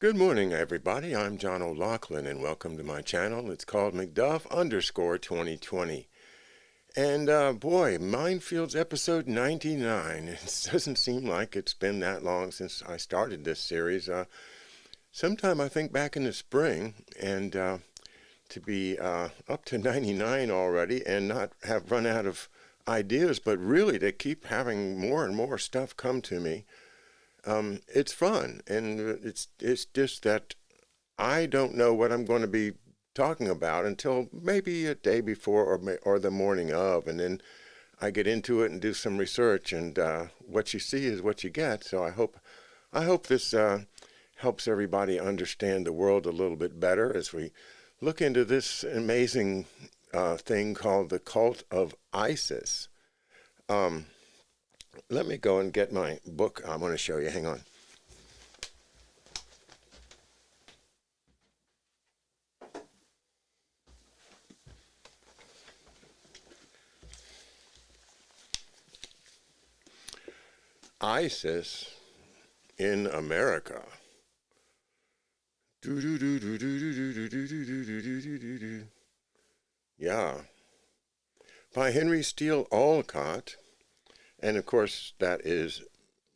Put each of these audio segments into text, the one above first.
Good morning, everybody. I'm John O'Loughlin, and welcome to my channel. It's called McDuff_2020. And boy, Mindfields episode 99. It doesn't seem like it's been that long since I started this series. Sometime I think back in the spring, and to be up to 99 already and not have run out of ideas, but really to keep having more and more stuff come to me. It's fun, and it's just that I don't know what I'm going to be talking about until maybe a day before or the morning of, and then I get into it and do some research, and what you see is what you get. So I hope this helps everybody understand the world a little bit better as we look into this amazing thing called the cult of ISIS. Let me go and get my book. I'm going to show you. Hang on. ISIS in America. Yeah. By Henry Steele Olcott. And of course, that is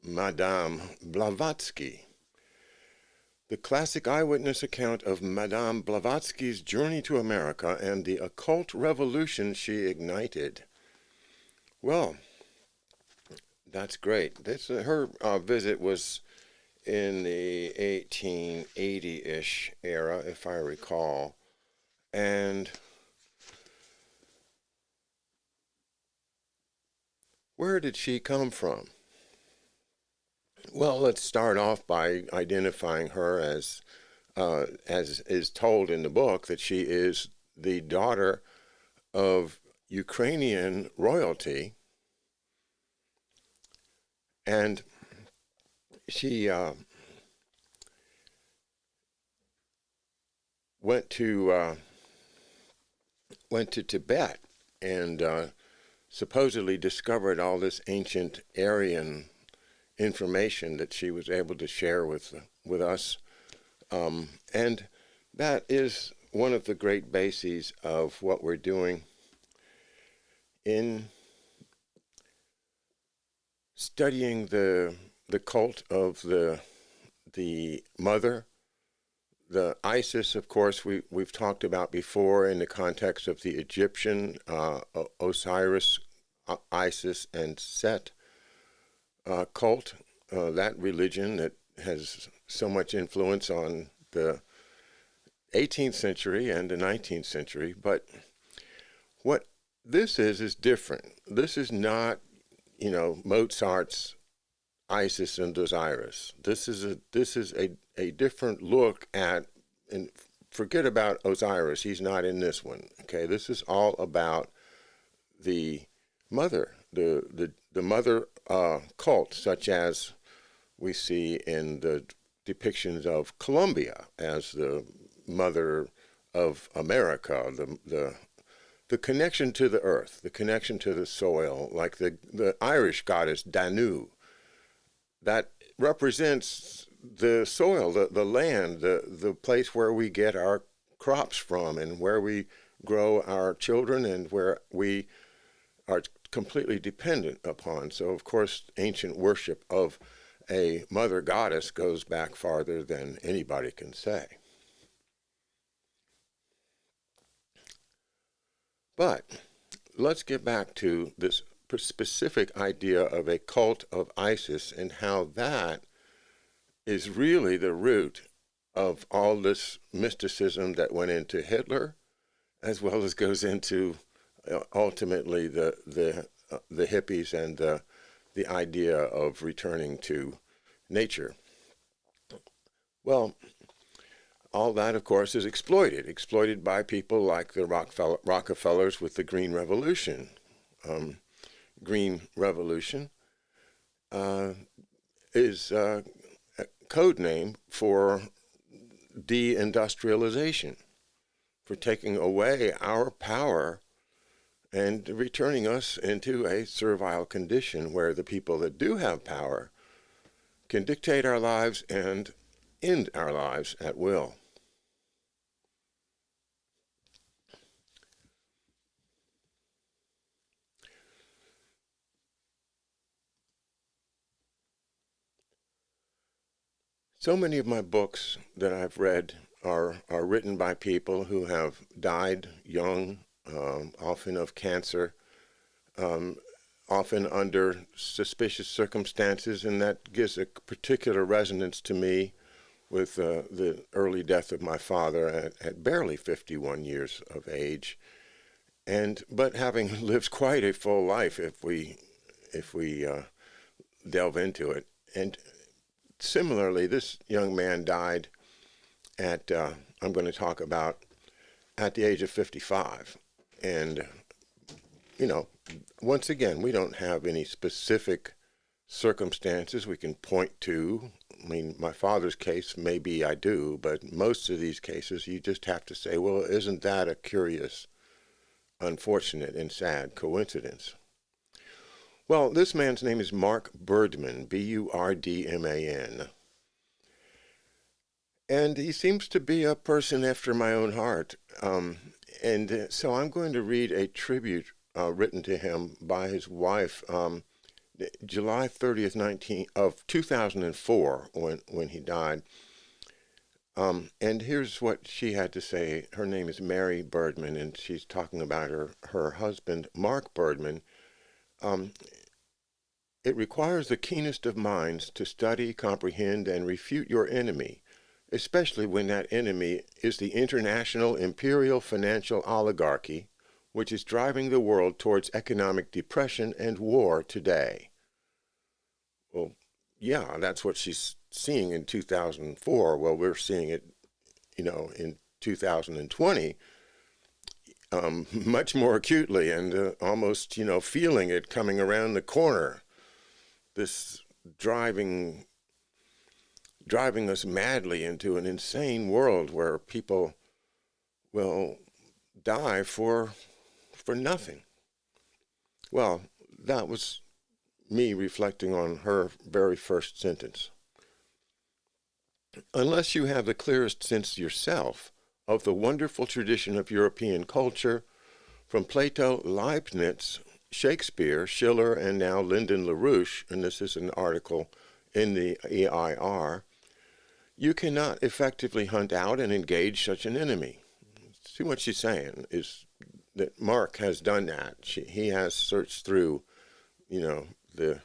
Madame Blavatsky. The classic eyewitness account of Madame Blavatsky's journey to America and the occult revolution she ignited. Well, that's great. Her visit was in the 1880-ish era, if I recall. And where did she come from? Well, let's start off by identifying her as is told in the book, that she is the daughter of Ukrainian royalty, and she went to Tibet and supposedly discovered all this ancient Aryan information that she was able to share with us. And that is one of the great bases of what we're doing in studying the cult of the mother. The ISIS, of course, we've talked about before in the context of the Egyptian Osiris, Isis, and Set cult, that religion that has so much influence on the 18th century and the 19th century. But what this is different. This is not, Mozart's Isis and Osiris. This is a different look at, and forget about Osiris. He's not in this one. Okay, this is all about the mother, the mother cult, such as we see in the depictions of Columbia as the mother of America, the connection to the earth, the connection to the soil, like the Irish goddess Danu, that represents the soil, the land, the place where we get our crops from and where we grow our children and where we are completely dependent upon. So, of course, ancient worship of a mother goddess goes back farther than anybody can say. But let's get back to this specific idea of a cult of ISIS and how that is really the root of all this mysticism that went into Hitler, as well as goes into ultimately the hippies and the idea of returning to nature. Well, all that, of course, is exploited by people like the Rockefellers with the Green Revolution. Green Revolution is a code name for deindustrialization, for taking away our power and returning us into a servile condition where the people that do have power can dictate our lives and end our lives at will. So many of my books that I've read are written by people who have died young, often of cancer, um, often under suspicious circumstances, and that gives a particular resonance to me with the early death of my father at barely 51 years of age, but having lived quite a full life if we delve into it. And similarly, this young man died at I'm going to talk about at the age of 55, and you know, once again, we don't have any specific circumstances we can point to. I mean, my father's case, maybe I do, but most of these cases, you just have to say, well, isn't that a curious, unfortunate, and sad coincidence? Well, this man's name is Mark Burdman, Burdman. And he seems to be a person after my own heart. So I'm going to read a tribute written to him by his wife, July 30th, 2004, when he died. And here's what she had to say. Her name is Mary Burdman, and she's talking about her husband, Mark Burdman. It requires the keenest of minds to study, comprehend, and refute your enemy, especially when that enemy is the international imperial financial oligarchy, which is driving the world towards economic depression and war today. Well, yeah, that's what she's seeing in 2004. Well, we're seeing it, in 2020, much more acutely and almost, feeling it coming around the corner. This driving us madly into an insane world where people will die for nothing. Well, that was me reflecting on her very first sentence. Unless you have the clearest sense yourself of the wonderful tradition of European culture, from Plato, Leibniz, Shakespeare, Schiller, and now Lyndon LaRouche, and this is an article in the EIR, you cannot effectively hunt out and engage such an enemy. See what she's saying is that Mark has done that. He has searched through, the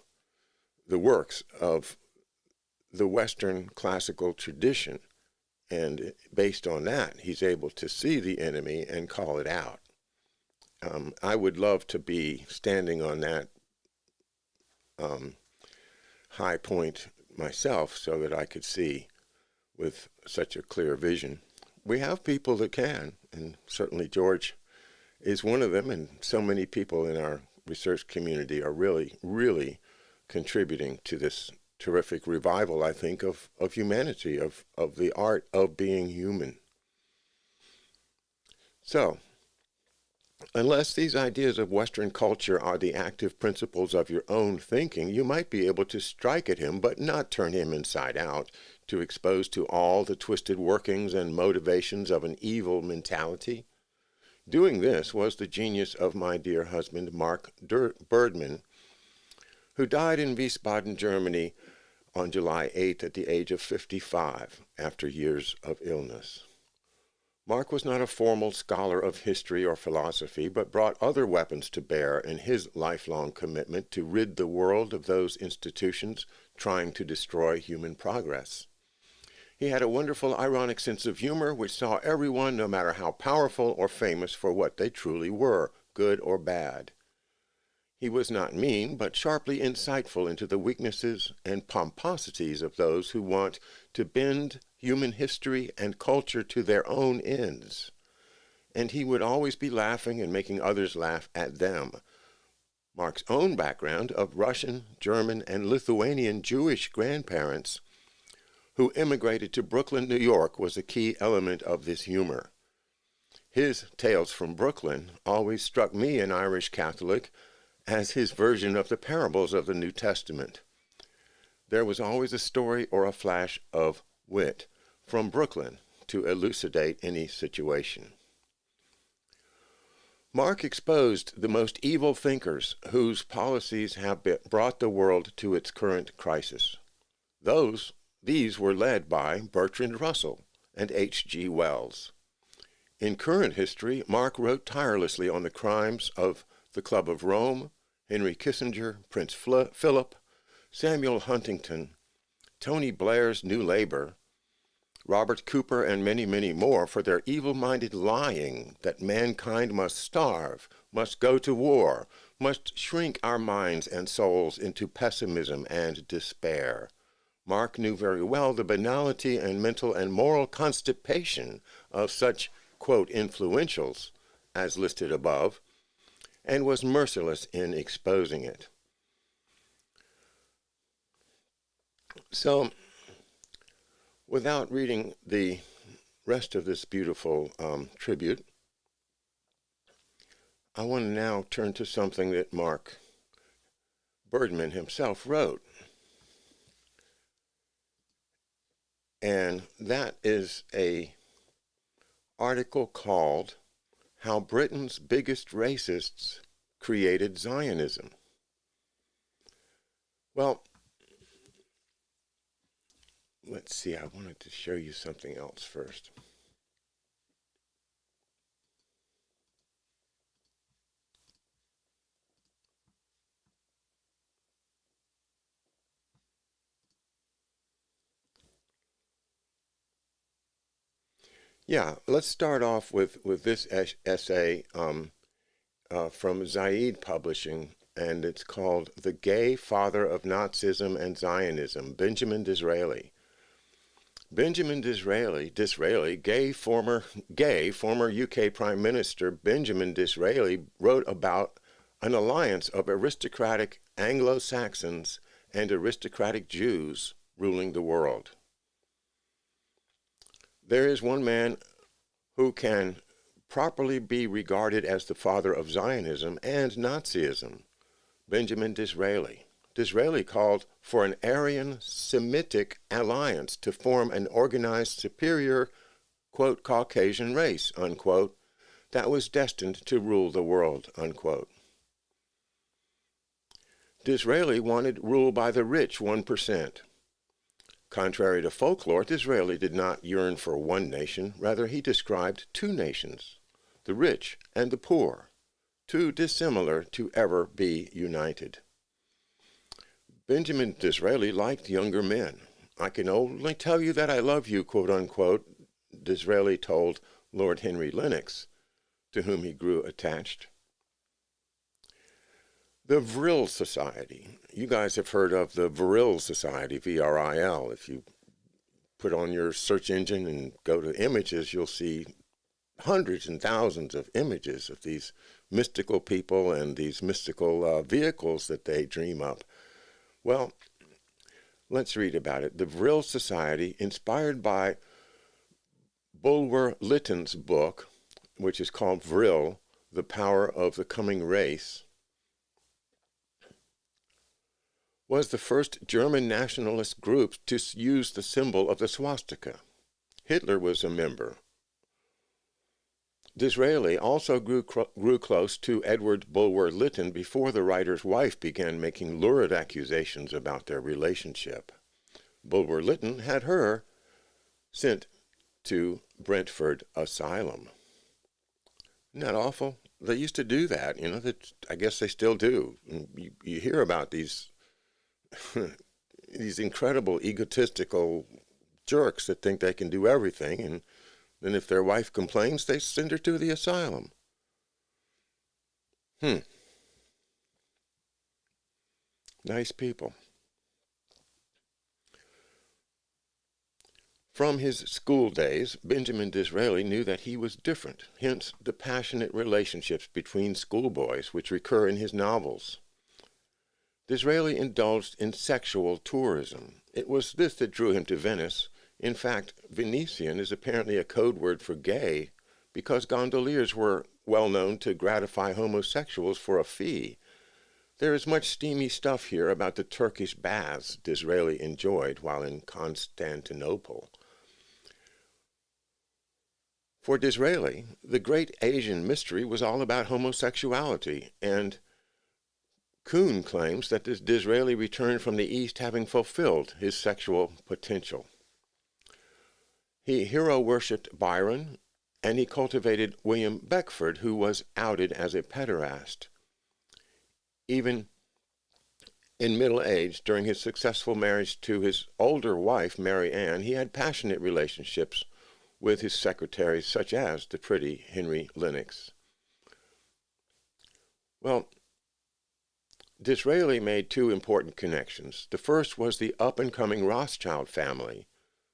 works of the Western classical tradition, and based on that, he's able to see the enemy and call it out. I would love to be standing on that high point myself so that I could see with such a clear vision. We have people that can, and certainly George is one of them, and so many people in our research community are really, really contributing to this terrific revival, I think, of humanity, of the art of being human. So, unless these ideas of Western culture are the active principles of your own thinking, you might be able to strike at him, but not turn him inside out, to expose to all the twisted workings and motivations of an evil mentality. Doing this was the genius of my dear husband, Mark Burdman, who died in Wiesbaden, Germany, on July 8th at the age of 55, after years of illness. Mark was not a formal scholar of history or philosophy, but brought other weapons to bear in his lifelong commitment to rid the world of those institutions trying to destroy human progress. He had a wonderful ironic sense of humor which saw everyone, no matter how powerful or famous, for what they truly were, good or bad. He was not mean, but sharply insightful into the weaknesses and pomposities of those who want to bend human history and culture to their own ends. And he would always be laughing and making others laugh at them. Mark's own background of Russian, German, and Lithuanian Jewish grandparents who immigrated to Brooklyn, New York, was a key element of this humor. His Tales from Brooklyn always struck me, an Irish Catholic, as his version of the parables of the New Testament. There was always a story or a flash of wit from Brooklyn to elucidate any situation. Mark exposed the most evil thinkers whose policies have brought the world to its current crisis. These were led by Bertrand Russell and H.G. Wells. In current history, Mark wrote tirelessly on the crimes of the Club of Rome, Henry Kissinger, Prince Philip, Samuel Huntington, Tony Blair's New Labour, Robert Cooper, and many, many more for their evil-minded lying that mankind must starve, must go to war, must shrink our minds and souls into pessimism and despair. Mark knew very well the banality and mental and moral constipation of such, quote, influentials, as listed above, and was merciless in exposing it. So, without reading the rest of this beautiful tribute, I want to now turn to something that Mark Birdman himself wrote. And that is an article called How Britain's Biggest Racists Created Zionism. Well, let's see, I wanted to show you something else first. Yeah, let's start off with this essay from Zaid Publishing, and it's called The Gay Father of Nazism and Zionism, Benjamin Disraeli. Benjamin Disraeli, former UK Prime Minister Benjamin Disraeli wrote about an alliance of aristocratic Anglo-Saxons and aristocratic Jews ruling the world. There is one man who can properly be regarded as the father of Zionism and Nazism, Benjamin Disraeli. Disraeli called for an Aryan Semitic alliance to form an organized superior, quote, Caucasian race, unquote, that was destined to rule the world, unquote. Disraeli wanted rule by the rich 1%. Contrary to folklore, Disraeli did not yearn for one nation. Rather, he described two nations, the rich and the poor, too dissimilar to ever be united. Benjamin Disraeli liked younger men. I can only tell you that I love you, quote unquote, Disraeli told Lord Henry Lennox, to whom he grew attached. The Vril Society. You guys have heard of the Vril Society, V-R-I-L. If you put on your search engine and go to images, you'll see hundreds and thousands of images of these mystical people and these mystical vehicles that they dream up. Well, let's read about it. The Vril Society, inspired by Bulwer-Lytton's book, which is called Vril, The Power of the Coming Race, was the first German nationalist group to use the symbol of the swastika. Hitler was a member. Disraeli also grew close to Edward Bulwer-Lytton before the writer's wife began making lurid accusations about their relationship. Bulwer-Lytton had her sent to Brentford Asylum. Isn't that awful? They used to do that, you know, I guess they still do. You hear about these these incredible egotistical jerks that think they can do everything, and then if their wife complains, they send her to the asylum. Nice people. From his school days, Benjamin Disraeli knew that he was different, hence the passionate relationships between schoolboys which recur in his novels. Disraeli indulged in sexual tourism. It was this that drew him to Venice. In fact, Venetian is apparently a code word for gay because gondoliers were well known to gratify homosexuals for a fee. There is much steamy stuff here about the Turkish baths Disraeli enjoyed while in Constantinople. For Disraeli, the great Asian mystery was all about homosexuality, and Kuhn claims that Disraeli returned from the East having fulfilled his sexual potential. He hero-worshipped Byron, and he cultivated William Beckford, who was outed as a pederast. Even in middle age, during his successful marriage to his older wife, Mary Ann, he had passionate relationships with his secretaries, such as the pretty Henry Lennox. Well, Disraeli made two important connections. The first was the up-and-coming Rothschild family.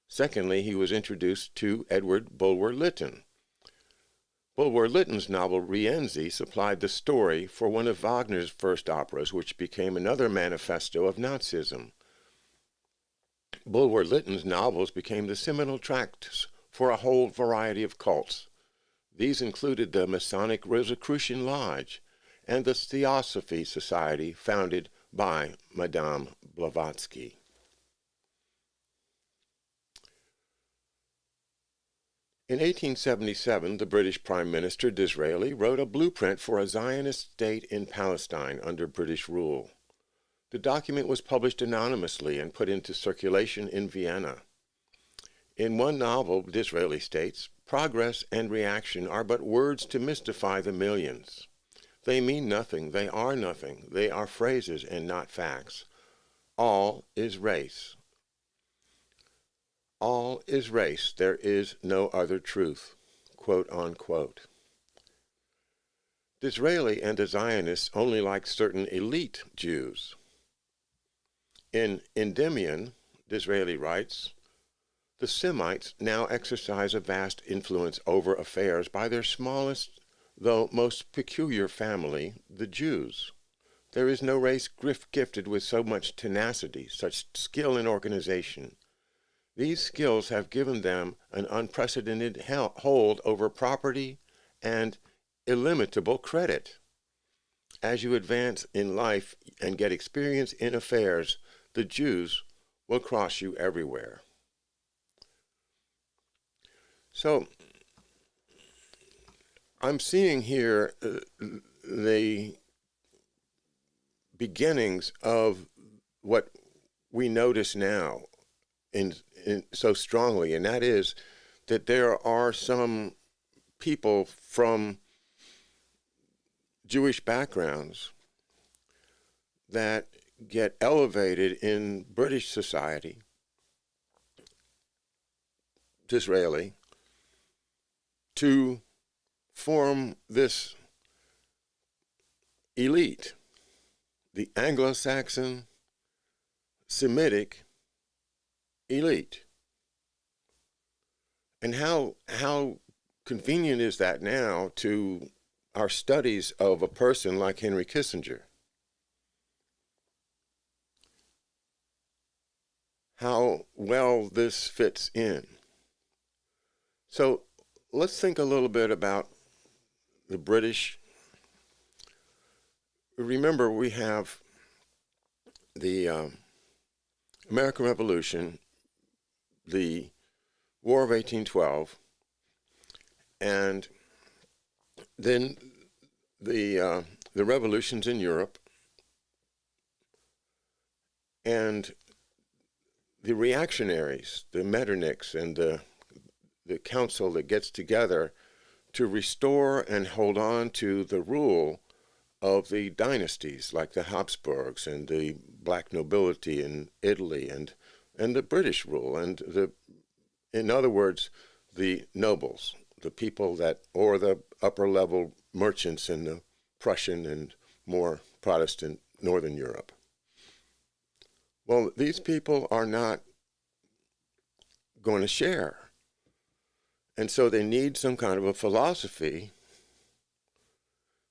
Secondly, he was introduced to Edward Bulwer-Lytton. Bulwer-Lytton's novel Rienzi supplied the story for one of Wagner's first operas, which became another manifesto of Nazism. Bulwer-Lytton's novels became the seminal tracts for a whole variety of cults. These included the Masonic Rosicrucian Lodge and the Theosophy Society founded by Madame Blavatsky. In 1877, the British Prime Minister Disraeli wrote a blueprint for a Zionist state in Palestine under British rule. The document was published anonymously and put into circulation in Vienna. In one novel, Disraeli states, "Progress and reaction are but words to mystify the millions. They mean nothing, they are nothing, they are phrases and not facts. All is race. All is race, there is no other truth," quote unquote. Disraeli and the Zionists only liked certain elite Jews. In Endymion, Disraeli writes, "The Semites now exercise a vast influence over affairs by their smallest, though most peculiar family, the Jews. There is no race gifted with so much tenacity, such skill in organization. These skills have given them an unprecedented hold over property and illimitable credit. As you advance in life and get experience in affairs, the Jews will cross you everywhere." So, I'm seeing here the beginnings of what we notice now in so strongly, and that is that there are some people from Jewish backgrounds that get elevated in British society, Disraeli, to form this elite, the Anglo-Saxon Semitic elite. And how convenient is that now to our studies of a person like Henry Kissinger? How well this fits in. So let's think a little bit about the British. Remember, we have the American Revolution, the War of 1812, and then the revolutions in Europe, and the reactionaries, the Metternichs, and the council that gets together to restore and hold on to the rule of the dynasties like the Habsburgs and the black nobility in Italy and the British rule and in other words, the nobles, the people that, or the upper level merchants in the Prussian and more Protestant Northern Europe. Well, these people are not going to share. And so they need some kind of a philosophy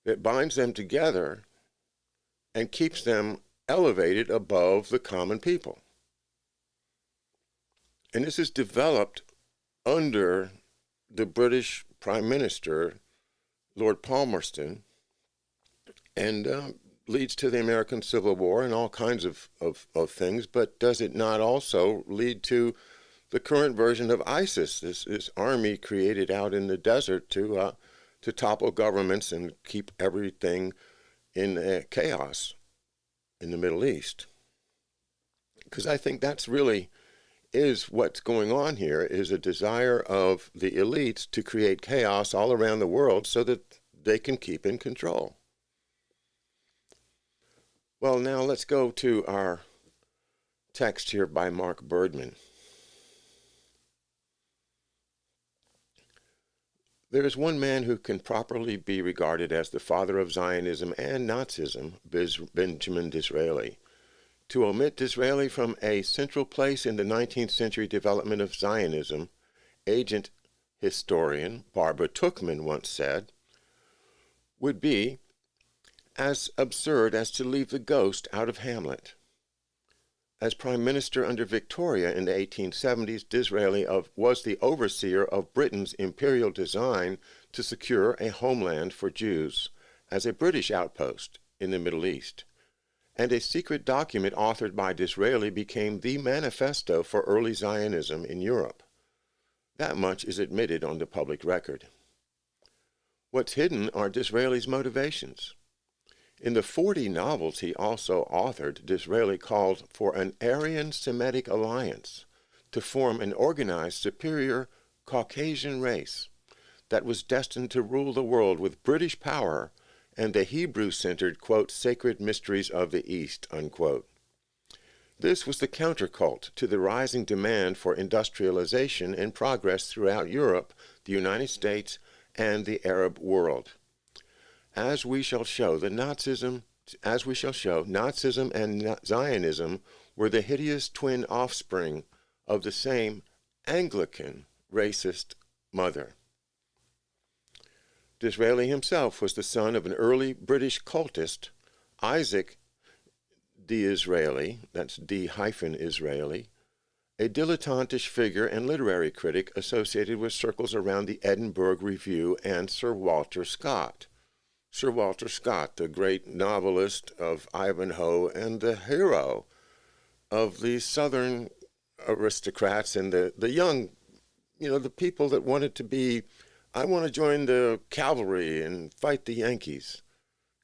that binds them together and keeps them elevated above the common people. And this is developed under the British Prime Minister, Lord Palmerston, and leads to the American Civil War and all kinds of things, but does it not also lead to the current version of ISIS, this army created out in the desert to topple governments and keep everything in chaos in the Middle East? Because I think that's really is what's going on here, is a desire of the elites to create chaos all around the world so that they can keep in control. Well, now let's go to our text here by Mark Birdman. There is one man who can properly be regarded as the father of Zionism and Nazism, Benjamin Disraeli. To omit Disraeli from a central place in the 19th century development of Zionism, agent historian Barbara Tuchman once said, would be as absurd as to leave the ghost out of Hamlet. As Prime Minister under Victoria in the 1870s, Disraeli was the overseer of Britain's imperial design to secure a homeland for Jews as a British outpost in the Middle East. And a secret document authored by Disraeli became the manifesto for early Zionism in Europe. That much is admitted on the public record. What's hidden are Disraeli's motivations. In the 40 novels he also authored, Disraeli called for an Aryan-Semitic alliance to form an organized, superior Caucasian race that was destined to rule the world with British power and the Hebrew-centered, quote, sacred mysteries of the East, unquote. This was the countercult to the rising demand for industrialization and progress throughout Europe, the United States, and the Arab world. As we shall show, Nazism and Zionism were the hideous twin offspring of the same Anglican racist mother. Disraeli himself was the son of an early British cultist, Isaac Disraeli, that's D-Israeli, a dilettantish figure and literary critic associated with circles around the Edinburgh Review and Sir Walter Scott. Sir Walter Scott, the great novelist of Ivanhoe and the hero of the Southern aristocrats and the young, the people that wanted to be, I want to join the cavalry and fight the Yankees.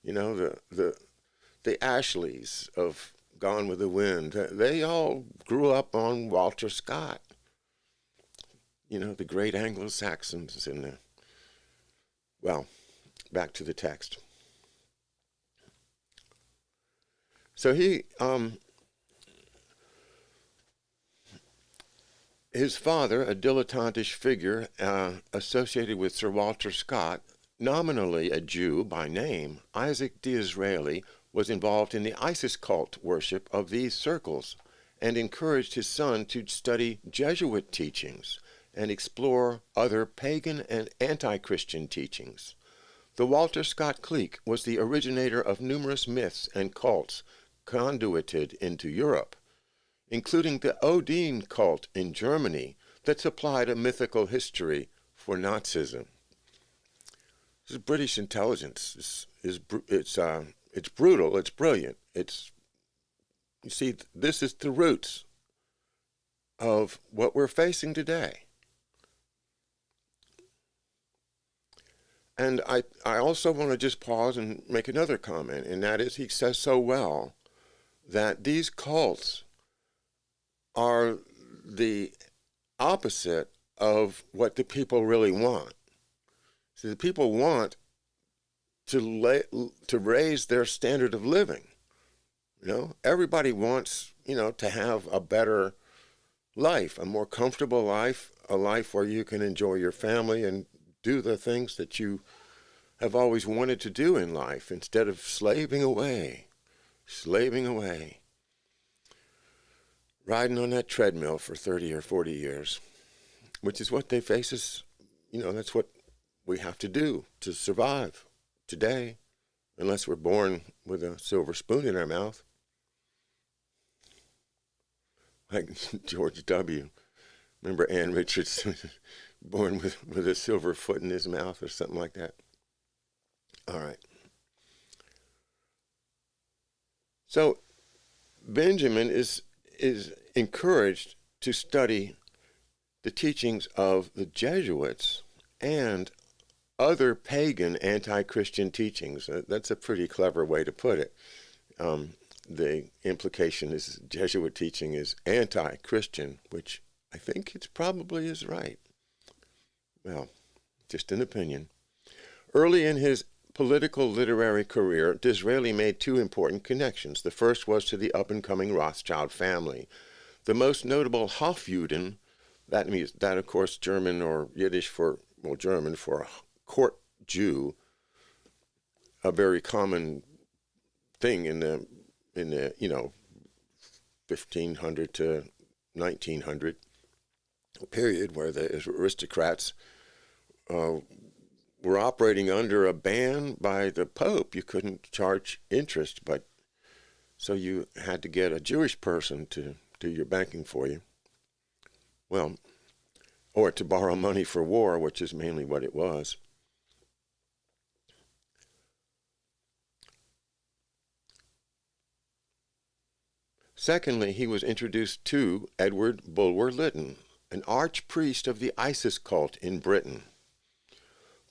The Ashleys of Gone with the Wind. They all grew up on Walter Scott. The great Anglo-Saxons in the, well, back to the text. So his father, a dilettantish figure associated with Sir Walter Scott, nominally a Jew by name, Isaac Disraeli, was involved in the ISIS cult worship of these circles and encouraged his son to study Jesuit teachings and explore other pagan and anti-Christian teachings. The Walter Scott clique was the originator of numerous myths and cults conduited into Europe, including the Odin cult in Germany that supplied a mythical history for Nazism. This is British intelligence. It's brutal. It's brilliant. You see, this is the roots of what we're facing today. And I also want to just pause and make another comment, and that is he says so well that these cults are the opposite of what the people really want. See, the people want to raise their standard of living. Everybody wants, to have a better life, a more comfortable life, a life where you can enjoy your family and do the things that you have always wanted to do in life instead of slaving away, riding on that treadmill for 30 or 40 years, which is what they face us. That's what we have to do to survive today, unless we're born with a silver spoon in our mouth. Like George W. Remember Ann Richards, born with a silver foot in his mouth or something like that? All right. So Benjamin is encouraged to study the teachings of the Jesuits and other pagan anti-Christian teachings. That's a pretty clever way to put it. The implication is Jesuit teaching is anti-Christian, which I think it probably is right. Well, just an opinion. Early in his political literary career, Disraeli made two important connections. The first was to the up-and-coming Rothschild family. The most notable Hofjuden, that means that of course German or Yiddish for, well, German for court Jew, a very common thing in the 1500 to 1900 period, where the aristocrats were operating under a ban by the Pope. You couldn't charge interest, but so you had to get a Jewish person to do your banking for you. Well, or to borrow money for war, which is mainly what it was. Secondly, he was introduced to Edward Bulwer-Lytton, an archpriest of the ISIS cult in Britain.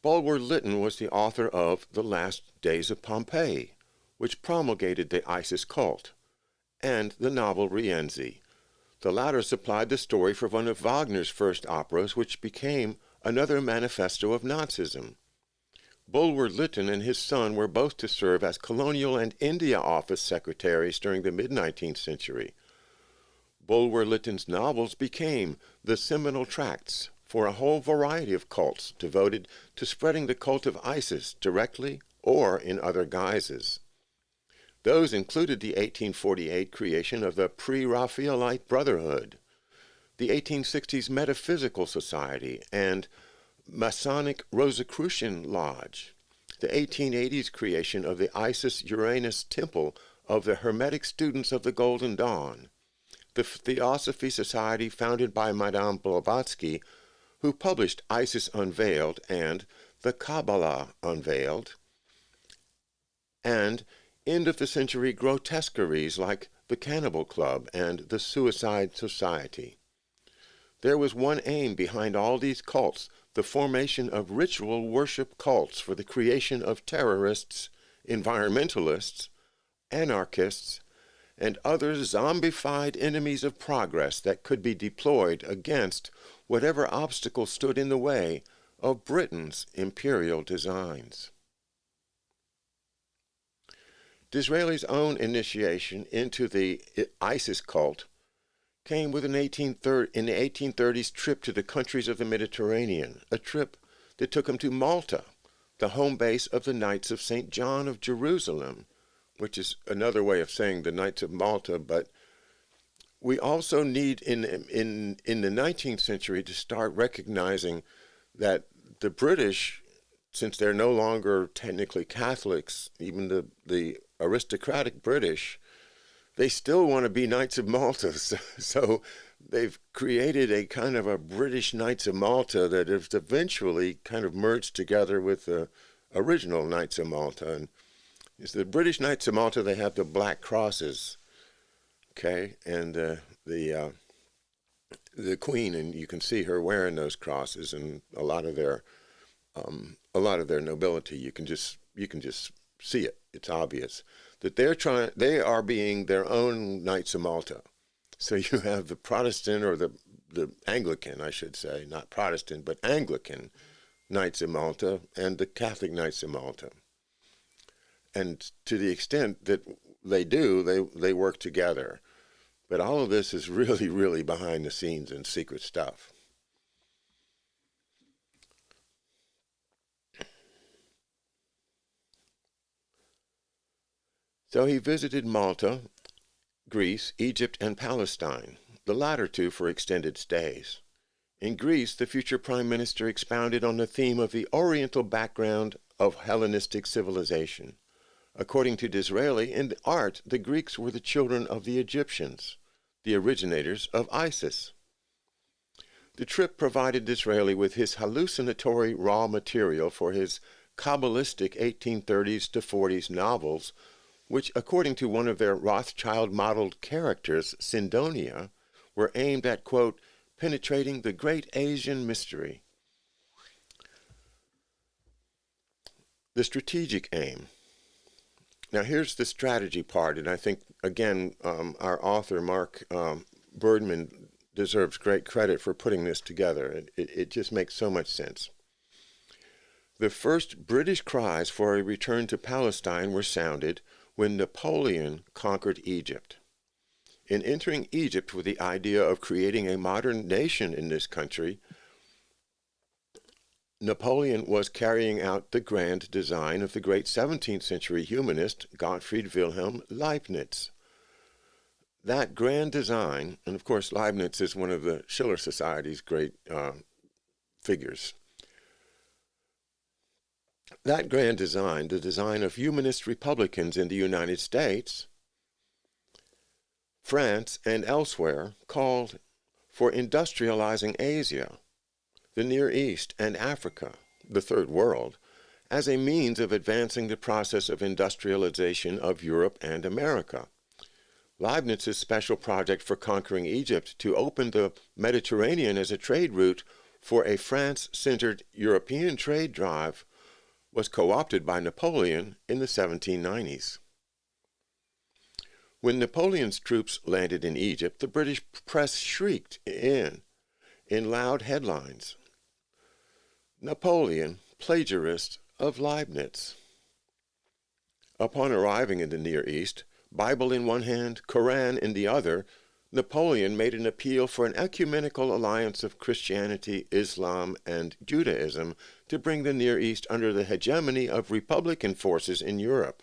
Bulwer-Lytton was the author of The Last Days of Pompeii, which promulgated the ISIS cult, and the novel Rienzi. The latter supplied the story for one of Wagner's first operas, which became another manifesto of Nazism. Bulwer-Lytton and his son were both to serve as Colonial and India Office secretaries during the mid-19th century. Bulwer-Lytton's novels became the seminal tracts for a whole variety of cults devoted to spreading the cult of ISIS directly or in other guises. Those included the 1848 creation of the Pre-Raphaelite Brotherhood, the 1860s Metaphysical Society, and Masonic Rosicrucian Lodge, the 1880s creation of the Isis-Uranus Temple of the Hermetic Students of the Golden Dawn, the Theosophy Society founded by Madame Blavatsky, who published Isis Unveiled and the Kabbalah Unveiled, and end-of-the-century grotesqueries like the Cannibal Club and the Suicide Society. There was one aim behind all these cults: the formation of ritual worship cults for the creation of terrorists, environmentalists, anarchists, and other zombified enemies of progress that could be deployed against whatever obstacle stood in the way of Britain's imperial designs. Disraeli's own initiation into the ISIS cult came with in the 1830s trip to the countries of the Mediterranean, a trip that took him to Malta, the home base of the Knights of St. John of Jerusalem, which is another way of saying the Knights of Malta. But we also need in the 19th century to start recognizing that the British, since they're no longer technically Catholics, even the aristocratic British, they still want to be Knights of Malta. So they've created a kind of a British Knights of Malta that has eventually kind of merged together with the original Knights of Malta. And it's the British Knights of Malta, they have the black crosses, okay, and the Queen, and you can see her wearing those crosses, and a lot of their nobility, you can just see it. It's obvious that they are being their own Knights of Malta. So you have the Protestant, or the Anglican, I should say, not Protestant, but Anglican Knights of Malta and the Catholic Knights of Malta. And to the extent that they work together. But all of this is really, really behind the scenes and secret stuff. So he visited Malta, Greece, Egypt, and Palestine, the latter two for extended stays. In Greece, the future prime minister expounded on the theme of the Oriental background of Hellenistic civilization. According to Disraeli, in art, the Greeks were the children of the Egyptians, the originators of ISIS. The trip provided Disraeli with his hallucinatory raw material for his Kabbalistic 1830s to 40s novels, which, according to one of their Rothschild-modeled characters, Cydonia, were aimed at, quote, penetrating the great Asian mystery. The strategic aim. Now here's the strategy part, and I think, again, our author, Mark Birdman, deserves great credit for putting this together. It just makes so much sense. The first British cries for a return to Palestine were sounded when Napoleon conquered Egypt. In entering Egypt with the idea of creating a modern nation in this country, Napoleon was carrying out the grand design of the great 17th century humanist Gottfried Wilhelm Leibniz. That grand design, and of course Leibniz is one of the Schiller Society's great figures. That grand design, the design of humanist republicans in the United States, France, and elsewhere, called for industrializing Asia, the Near East, and Africa, the Third World, as a means of advancing the process of industrialization of Europe and America. Leibniz's special project for conquering Egypt to open the Mediterranean as a trade route for a France-centered European trade drive was co-opted by Napoleon in the 1790s. When Napoleon's troops landed in Egypt, the British press shrieked in loud headlines, "Napoleon, plagiarist of Leibniz." Upon arriving in the Near East, Bible in one hand, Quran in the other, Napoleon made an appeal for an ecumenical alliance of Christianity, Islam, and Judaism to bring the Near East under the hegemony of Republican forces in Europe.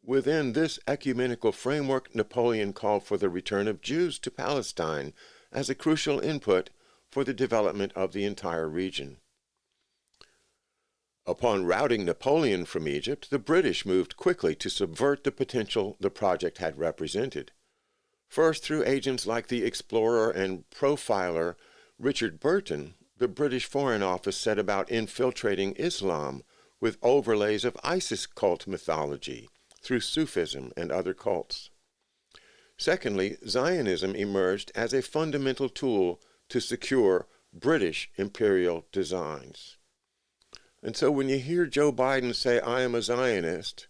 Within this ecumenical framework, Napoleon called for the return of Jews to Palestine as a crucial input for the development of the entire region. Upon routing Napoleon from Egypt, the British moved quickly to subvert the potential the project had represented. First, through agents like the explorer and profiler Richard Burton, the British Foreign Office set about infiltrating Islam with overlays of ISIS cult mythology through Sufism and other cults. Secondly, Zionism emerged as a fundamental tool to secure British imperial designs. And so when you hear Joe Biden say, "I am a Zionist,"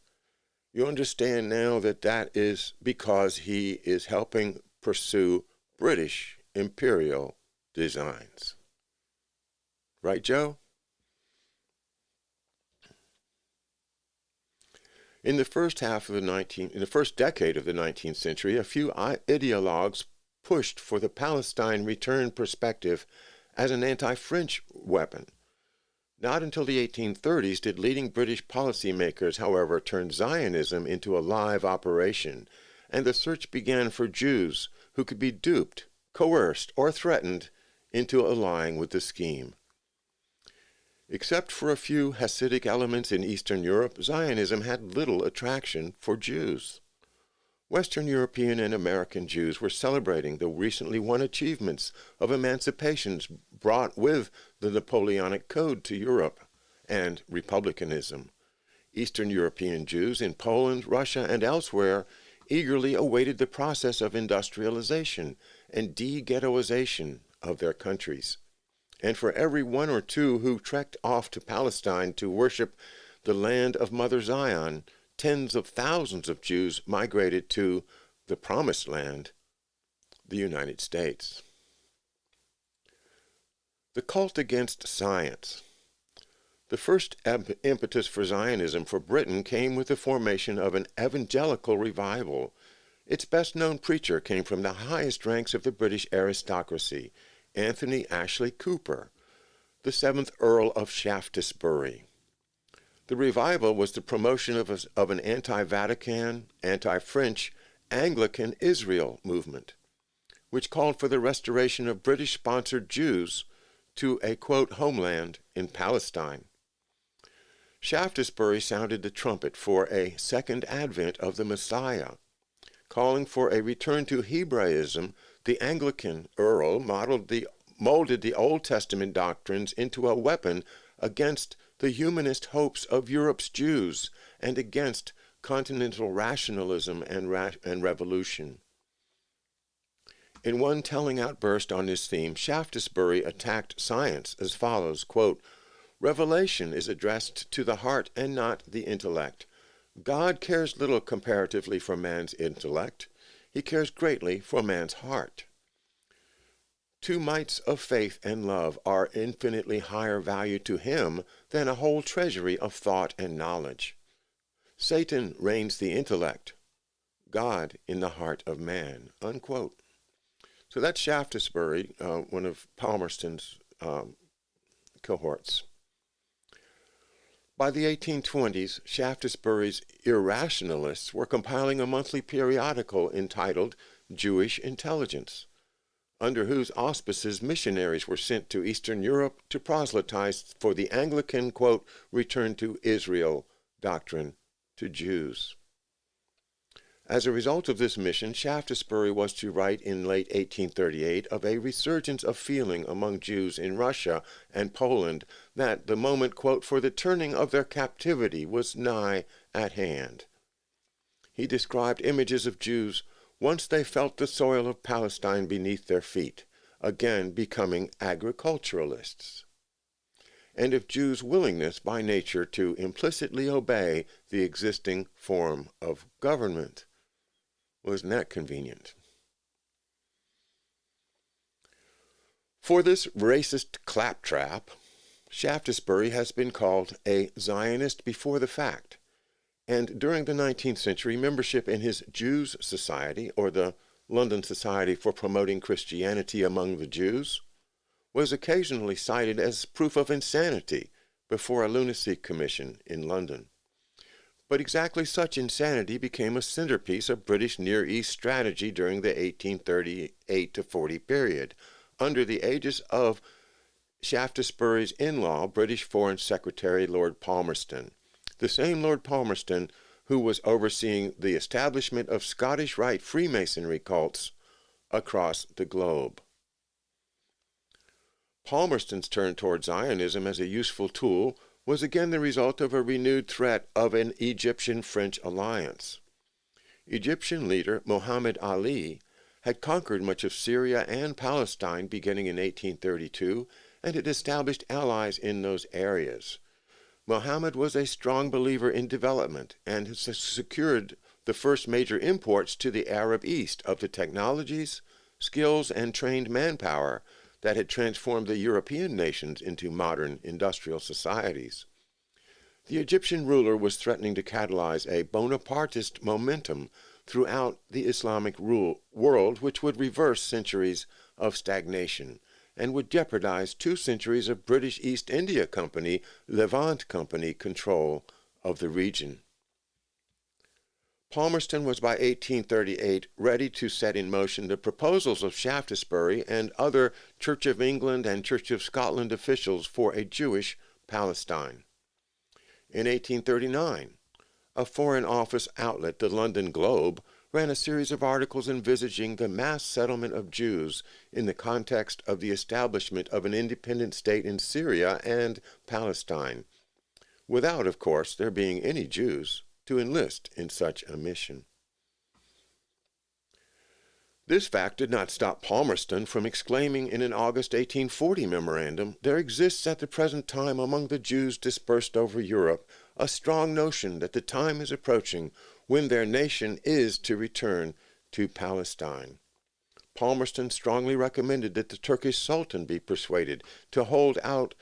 you understand now that that is because he is helping pursue British imperial designs. Right, Joe? In the first decade of the 19th century, a few ideologues pushed for the Palestine return perspective as an anti-French weapon. Not until the 1830s did leading British policymakers, however, turn Zionism into a live operation, and the search began for Jews who could be duped, coerced, or threatened into allying with the scheme. Except for a few Hasidic elements in Eastern Europe, Zionism had little attraction for Jews. Western European and American Jews were celebrating the recently won achievements of emancipations brought with the Napoleonic Code to Europe and republicanism. Eastern European Jews in Poland, Russia, and elsewhere eagerly awaited the process of industrialization and de-ghettoization of their countries. And for every one or two who trekked off to Palestine to worship the land of Mother Zion, tens of thousands of Jews migrated to the Promised Land, the United States. The cult against science. The first impetus for Zionism for Britain came with the formation of an evangelical revival. Its best-known preacher came from the highest ranks of the British aristocracy, Anthony Ashley Cooper, the 7th Earl of Shaftesbury. The revival was the promotion of an anti-Vatican, anti-French, Anglican Israel movement, which called for the restoration of British-sponsored Jews to a, quote, homeland in Palestine. Shaftesbury sounded the trumpet for a second advent of the Messiah. Calling for a return to Hebraism, the Anglican Earl molded the Old Testament doctrines into a weapon against the humanist hopes of Europe's Jews and against continental rationalism and revolution. In one telling outburst on this theme, Shaftesbury attacked science as follows, quote, "Revelation is addressed to the heart and not the intellect. God cares little comparatively for man's intellect. He cares greatly for man's heart. Two mites of faith and love are infinitely higher value to him than a whole treasury of thought and knowledge. Satan reigns the intellect, God in the heart of man," unquote. So that's Shaftesbury, one of Palmerston's cohorts. By the 1820s, Shaftesbury's irrationalists were compiling a monthly periodical entitled Jewish Intelligence, under whose auspices missionaries were sent to Eastern Europe to proselytize for the Anglican, quote, "return to Israel" doctrine to Jews. As a result of this mission, Shaftesbury was to write in late 1838 of a resurgence of feeling among Jews in Russia and Poland that the moment, quote, "for the turning of their captivity was nigh at hand." He described images of Jews once they felt the soil of Palestine beneath their feet, again becoming agriculturalists, and of Jews' willingness by nature to implicitly obey the existing form of government. Wasn't that convenient? For this racist claptrap, Shaftesbury has been called a Zionist before the fact, and during the 19th century, membership in his Jews Society, or the London Society for Promoting Christianity Among the Jews, was occasionally cited as proof of insanity before a lunacy commission in London. But exactly such insanity became a centerpiece of British Near East strategy during the 1838 to 40 period, under the aegis of Shaftesbury's in-law, British Foreign Secretary Lord Palmerston, the same Lord Palmerston who was overseeing the establishment of Scottish Rite Freemasonry cults across the globe. Palmerston's turn toward Zionism as a useful tool was again the result of a renewed threat of an Egyptian-French alliance. Egyptian leader Muhammad Ali had conquered much of Syria and Palestine beginning in 1832 and had established allies in those areas. Muhammad was a strong believer in development and has secured the first major imports to the Arab East of the technologies, skills, and trained manpower that had transformed the European nations into modern industrial societies. The Egyptian ruler was threatening to catalyze a Bonapartist momentum throughout the Islamic world, which would reverse centuries of stagnation and would jeopardize 2 centuries of British East India Company, Levant Company control of the region. Palmerston was by 1838 ready to set in motion the proposals of Shaftesbury and other Church of England and Church of Scotland officials for a Jewish Palestine. In 1839, a Foreign Office outlet, the London Globe, ran a series of articles envisaging the mass settlement of Jews in the context of the establishment of an independent state in Syria and Palestine, without, of course, there being any Jews to enlist in such a mission. This fact did not stop Palmerston from exclaiming in an August 1840 memorandum, "There exists at the present time among the Jews dispersed over Europe a strong notion that the time is approaching when their nation is to return to Palestine." Palmerston strongly recommended that the Turkish Sultan be persuaded to hold out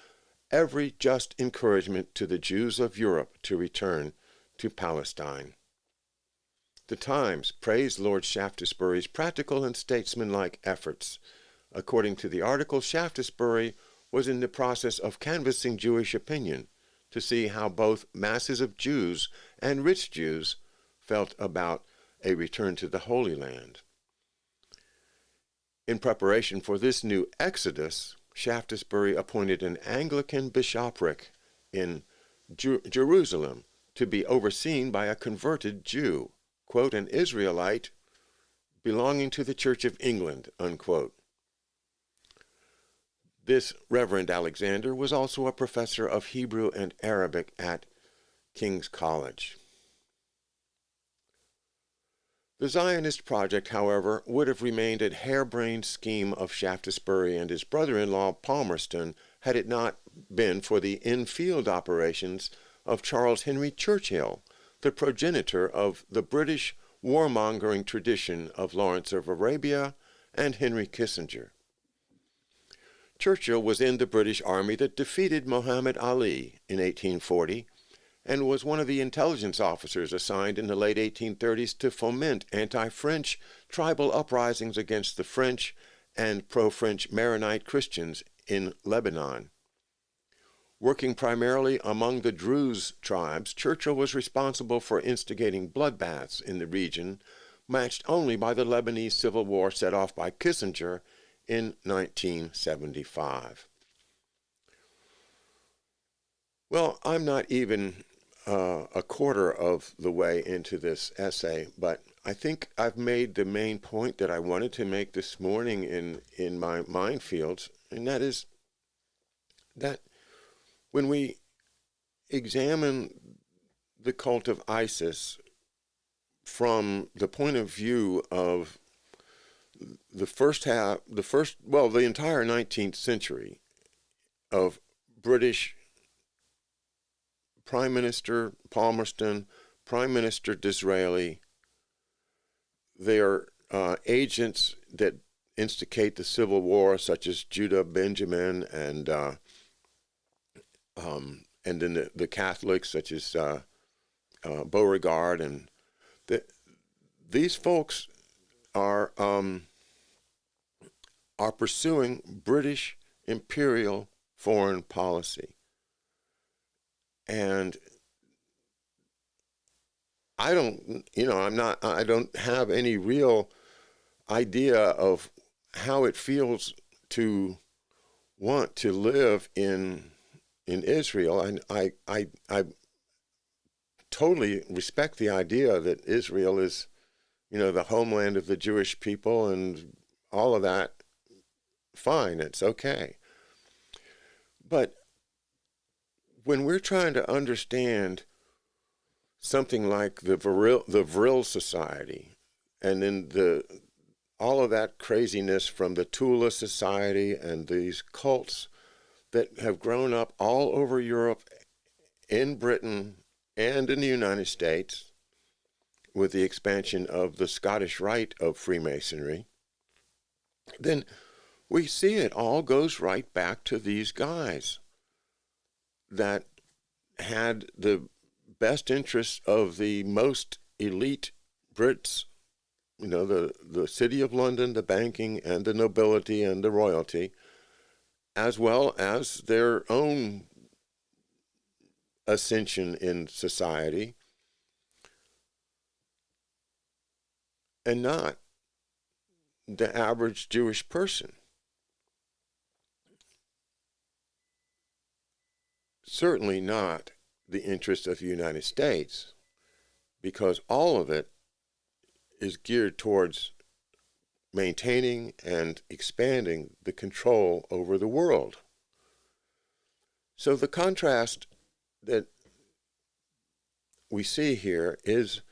every just encouragement to the Jews of Europe to return to Palestine. The Times praised Lord Shaftesbury's practical and statesmanlike efforts. According to the article, Shaftesbury was in the process of canvassing Jewish opinion to see how both masses of Jews and rich Jews felt about a return to the Holy Land. In preparation for this new exodus, Shaftesbury appointed an Anglican bishopric in Jerusalem to be overseen by a converted Jew, quote, "an Israelite belonging to the Church of England," unquote. This Reverend Alexander was also a professor of Hebrew and Arabic at King's College. The Zionist project, however, would have remained a harebrained scheme of Shaftesbury and his brother-in-law Palmerston had it not been for the in-field operations of Charles Henry Churchill, the progenitor of the British warmongering tradition of Lawrence of Arabia and Henry Kissinger. Churchill was in the British Army that defeated Muhammad Ali in 1840 and was one of the intelligence officers assigned in the late 1830s to foment anti-French tribal uprisings against the French and pro-French Maronite Christians in Lebanon. Working primarily among the Druze tribes, Churchill was responsible for instigating bloodbaths in the region, matched only by the Lebanese civil war set off by Kissinger in 1975. Well, I'm not even a quarter of the way into this essay, but I think I've made the main point that I wanted to make this morning in my Mindfields, and that is that when we examine the cult of ISIS from the point of view of the entire 19th century of British Prime Minister Palmerston, Prime Minister Disraeli, their agents that instigate the Civil War, such as Judah Benjamin, and then the Catholics, such as Beauregard, and these folks are pursuing British imperial foreign policy. And I don't have any real idea of how it feels to want to live in Israel. And I totally respect the idea that Israel is, the homeland of the Jewish people and all of that. Fine, it's okay. But when we're trying to understand something like the Vril Society, and then all of that craziness from the Tula Society and these cults that have grown up all over Europe, in Britain, and in the United States, with the expansion of the Scottish Rite of Freemasonry, then we see it all goes right back to these guys that had the best interests of the most elite Brits, the City of London, the banking and the nobility and the royalty, as well as their own ascension in society, and not the average Jewish person. Certainly not the interest of the United States, because all of it is geared towards maintaining and expanding the control over the world. So the contrast that we see here is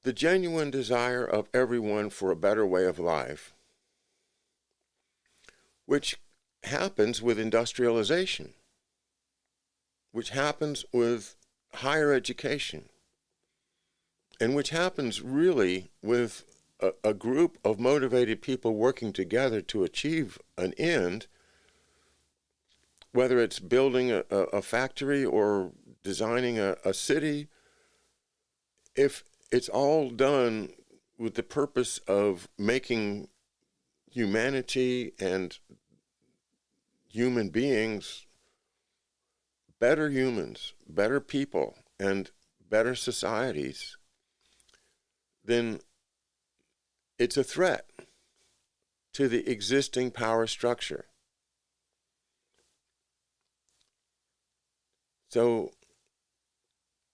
the genuine desire of everyone for a better way of life, which happens with industrialization, which happens with higher education, and which happens really with a group of motivated people working together to achieve an end, whether it's building a factory or designing a city. If it's all done with the purpose of making humanity and human beings better humans, better people, and better societies, then it's a threat to the existing power structure. So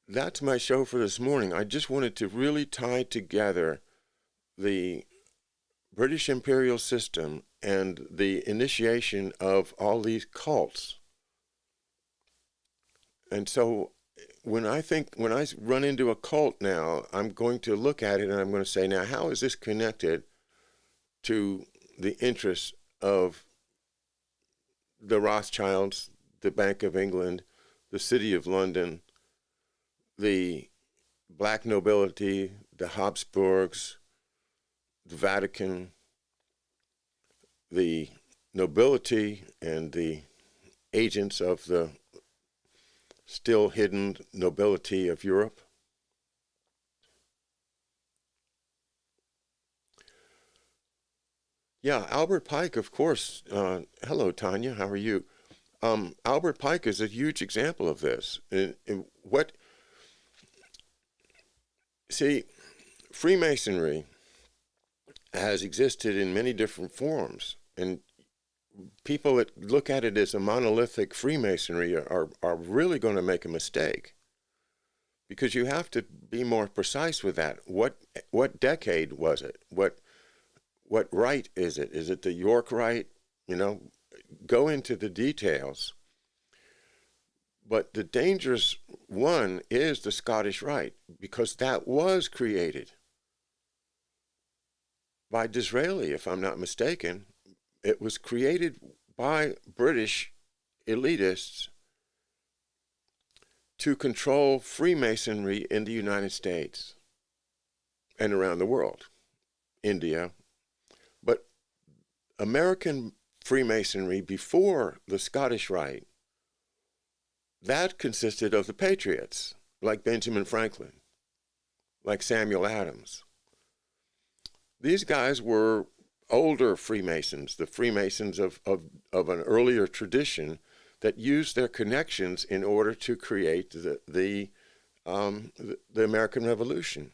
that's my show for this morning. I just wanted to really tie together the British imperial system and the initiation of all these cults. And so when I run into a cult now, I'm going to look at it and I'm going to say, now, how is this connected to the interests of the Rothschilds, the Bank of England, the City of London, the black nobility, the Habsburgs, the Vatican, the nobility, and the agents of the still hidden nobility of Europe? Yeah, Albert Pike, of course. Hello, Tanya. How are you? Albert Pike is a huge example of this. See, Freemasonry has existed in many different forms, and people that look at it as a monolithic Freemasonry are really going to make a mistake, because you have to be more precise with that. What decade was it? What rite is it? Is it the York Rite? Go into the details. But the dangerous one is the Scottish Rite, because that was created by Disraeli, if I'm not mistaken. It was created by British elitists to control Freemasonry in the United States and around the world, India. But American Freemasonry before the Scottish Rite, that consisted of the patriots, like Benjamin Franklin, like Samuel Adams. These guys were older Freemasons, the Freemasons of an earlier tradition that used their connections in order to create the American Revolution.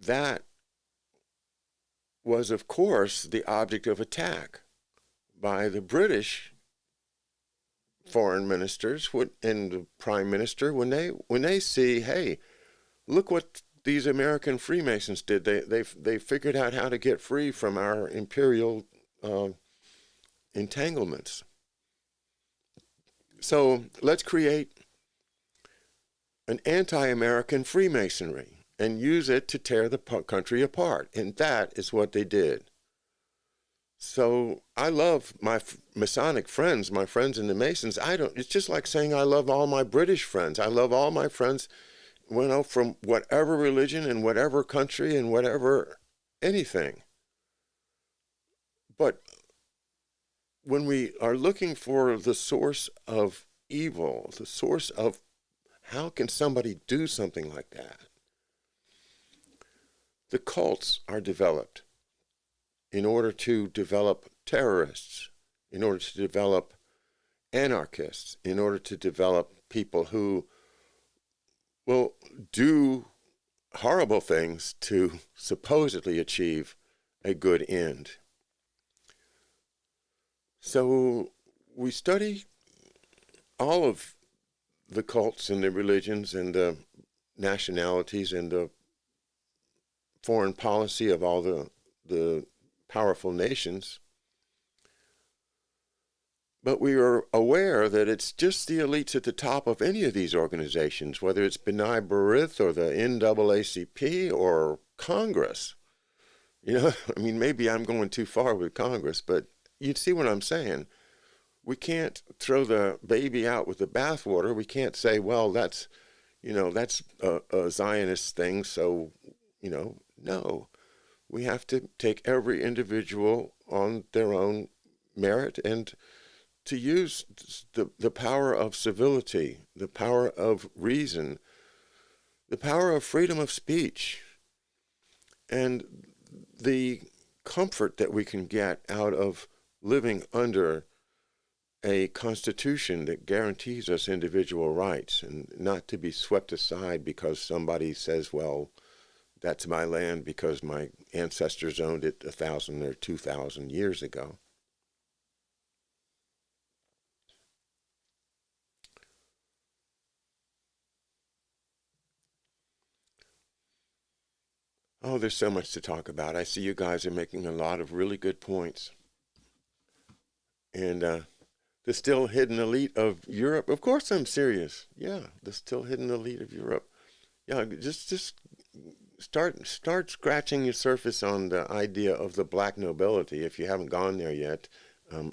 That was, of course, the object of attack by the British foreign ministers and the prime minister when they see, hey, look what these American Freemasons did. They figured out how to get free from our imperial entanglements. So let's create an anti-American Freemasonry and use it to tear the country apart. And that is what they did. So I love my Masonic friends, my friends in the Masons. It's just like saying I love all my British friends. I love all my friends, from whatever religion and whatever country and whatever anything. But when we are looking for the source of evil, the source of how can somebody do something like that, the cults are developed in order to develop terrorists, in order to develop anarchists, in order to develop people who will do horrible things to supposedly achieve a good end. So we study all of the cults and the religions and the nationalities and the foreign policy of all the powerful nations. But we are aware that it's just the elites at the top of any of these organizations, whether it's B'nai B'rith or the NAACP or Congress. Maybe I'm going too far with Congress, but you see what I'm saying. We can't throw the baby out with the bathwater. We can't say, well, that's a Zionist thing, so, no. We have to take every individual on their own merit and to use the power of civility, the power of reason, the power of freedom of speech, and the comfort that we can get out of living under a constitution that guarantees us individual rights, and not to be swept aside because somebody says, well, that's my land because my ancestors owned it 1,000 or 2,000 years ago. Oh, there's so much to talk about. I see you guys are making a lot of really good points. And The still hidden elite of Europe. Of course I'm serious. Yeah, the still hidden elite of Europe. Yeah, just start scratching your surface on the idea of the black nobility if you haven't gone there yet,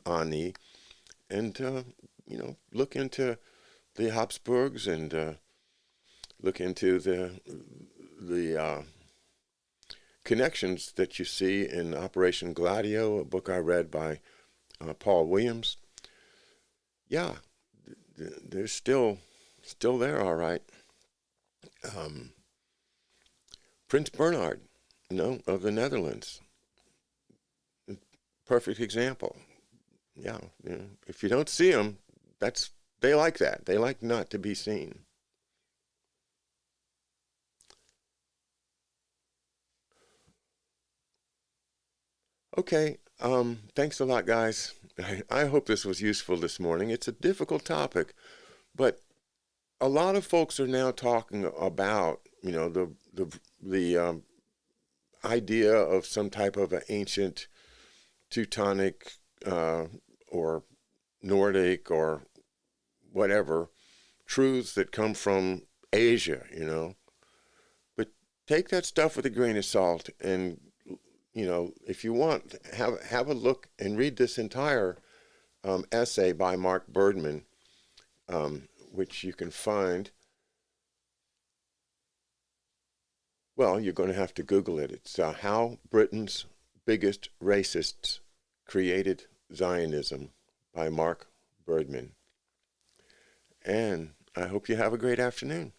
Ani, and look into the Habsburgs and look into the connections that you see in Operation Gladio, a book I read by Paul Williams. Yeah, they're still there, all right. Prince Bernhard, of the Netherlands, perfect example. Yeah, if you don't see them, they like that. They like not to be seen. Okay, thanks a lot, guys. I hope this was useful this morning. It's a difficult topic, but a lot of folks are now talking about, the idea of some type of an ancient Teutonic or Nordic or whatever truths that come from Asia, But take that stuff with a grain of salt, and if you want, have a look and read this entire essay by Mark Birdman, which you can find. Well, you're going to have to Google it. It's How Britain's Biggest Racists Created Zionism by Mark Birdman. And I hope you have a great afternoon.